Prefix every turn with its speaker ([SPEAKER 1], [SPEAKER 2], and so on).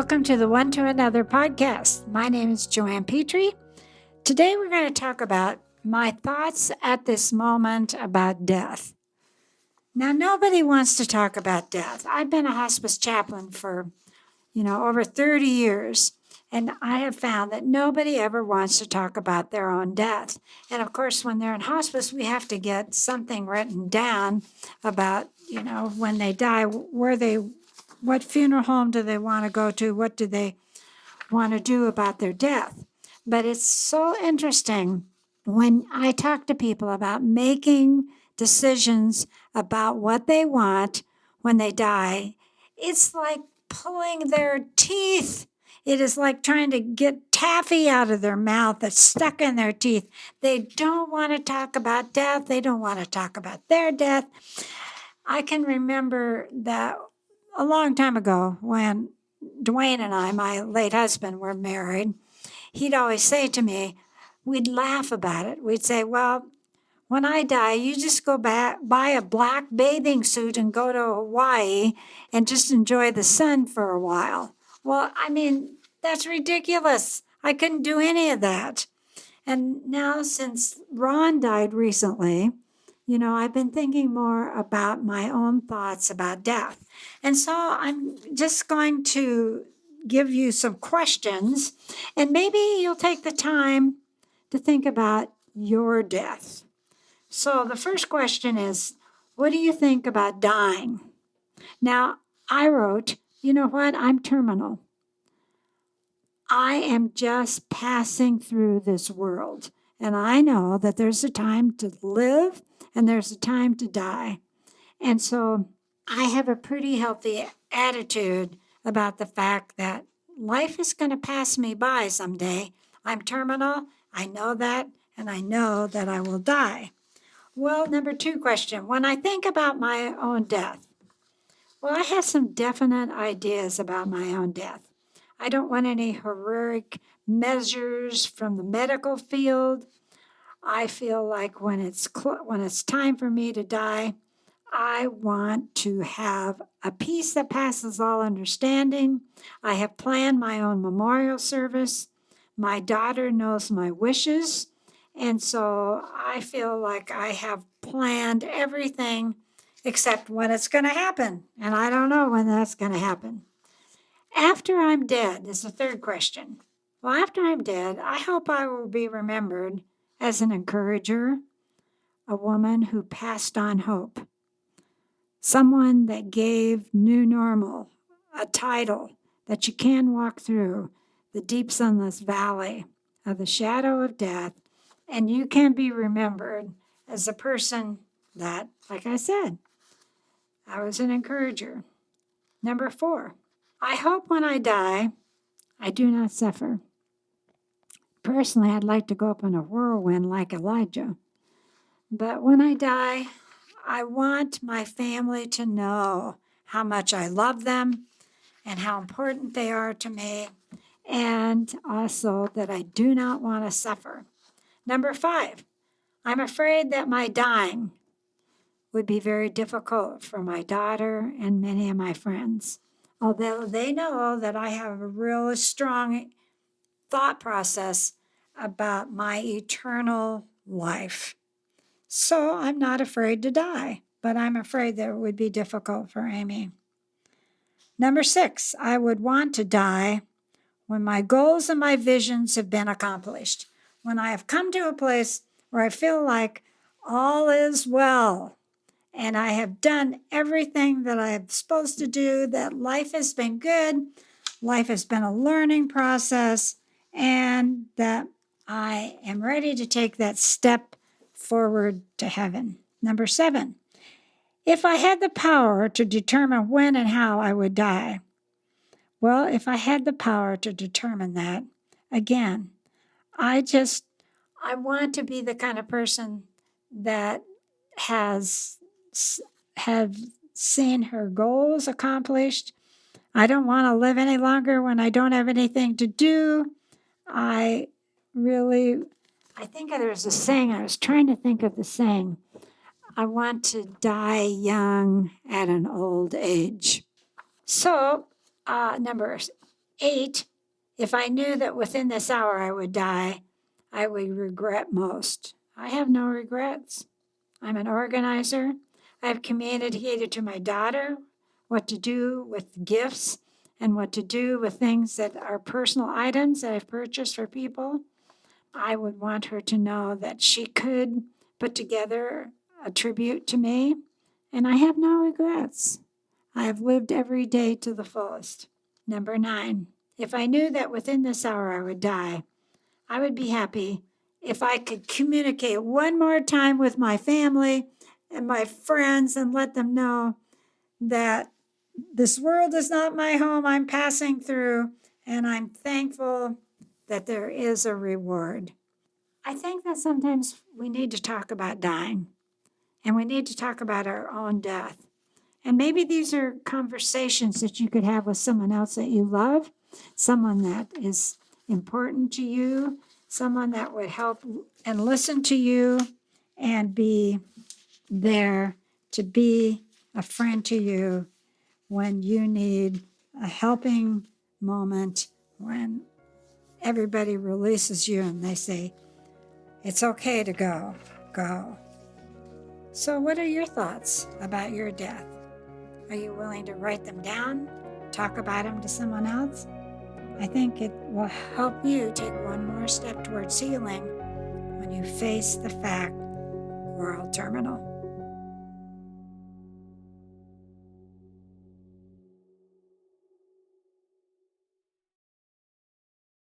[SPEAKER 1] Welcome to the One to Another podcast. My name is Joanne Petrie. Today we're going to talk about my thoughts at this moment about death. Now, nobody wants to talk about death. I've been a hospice chaplain for, over 30 years, and I have found that nobody ever wants to talk about their own death. And of course, when they're in hospice, we have to get something written down about, when they die, what funeral home do they want to go to? What do they want to do about their death? But it's so interesting when I talk to people about making decisions about what they want when they die. It's like pulling their teeth. It is like trying to get taffy out of their mouth that's stuck in their teeth. They don't want to talk about death. They don't want to talk about their death. I can remember that a long time ago when Dwayne and I, my late husband, were married. He'd always say to me, we'd laugh about it. We'd say, well, when I die, you just go back, buy a black bathing suit and go to Hawaii and just enjoy the sun for a while. Well, that's ridiculous. I couldn't do any of that. And now, since Ron died recently, I've been thinking more about my own thoughts about death. And so I'm just going to give you some questions, and maybe you'll take the time to think about your death. So the first question is, what do you think about dying? Now, I wrote, you know what? I'm terminal. I am just passing through this world, and I know that there's a time to live and there's a time to die. And so I have a pretty healthy attitude about the fact that life is going to pass me by someday. I'm terminal, I know that, and I know that I will die. Well, number two question, when I think about my own death, well, I have some definite ideas about my own death. I don't want any heroic measures from the medical field. I feel like when it's time for me to die, I want to have a peace that passes all understanding. I have planned my own memorial service. My daughter knows my wishes. And so I feel like I have planned everything except when it's going to happen. And I don't know when that's going to happen. After I'm dead is the third question. Well, after I'm dead, I hope I will be remembered as an encourager, a woman who passed on hope, someone that gave New Normal a title that you can walk through the deep sunless valley of the shadow of death, and you can be remembered as a person that, like I said, I was an encourager. Number 4, I hope when I die, I do not suffer. Personally, I'd like to go up in a whirlwind like Elijah. But when I die, I want my family to know how much I love them and how important they are to me, and also that I do not want to suffer. Number 5, I'm afraid that my dying would be very difficult for my daughter and many of my friends. Although they know that I have a really strong thought process about my eternal life. So I'm not afraid to die, but I'm afraid that it would be difficult for Amy. Number 6, I would want to die when my goals and my visions have been accomplished, when I have come to a place where I feel like all is well and I have done everything that I'm supposed to do, that life has been good, life has been a learning process, and that I am ready to take that step forward to heaven. Number 7, if I had the power to determine when and how I would die, well, if I had the power to determine that, again, I want to be the kind of person that have seen her goals accomplished. I don't want to live any longer when I don't have anything to do. I think there's a saying, I was trying to think of the saying, I want to die young at an old age. So, number 8, if I knew that within this hour I would die, I would regret most. I have no regrets. I'm an organizer. I've communicated to my daughter what to do with gifts and what to do with things that are personal items that I've purchased for people. I would want her to know that she could put together a tribute to me, and I have no regrets. I have lived every day to the fullest. Number 9, if I knew that within this hour I would die, I would be happy if I could communicate one more time with my family and my friends and let them know that this world is not my home. I'm passing through, and I'm thankful that there is a reward. I think that sometimes we need to talk about dying, and we need to talk about our own death. And maybe these are conversations that you could have with someone else that you love, someone that is important to you, someone that would help and listen to you and be there to be a friend to you when you need a helping moment, when everybody releases you and they say, it's okay to go, go. So, what are your thoughts about your death? Are you willing to write them down, talk about them to someone else? I think it will help you take one more step towards healing when you face the fact we're all terminal.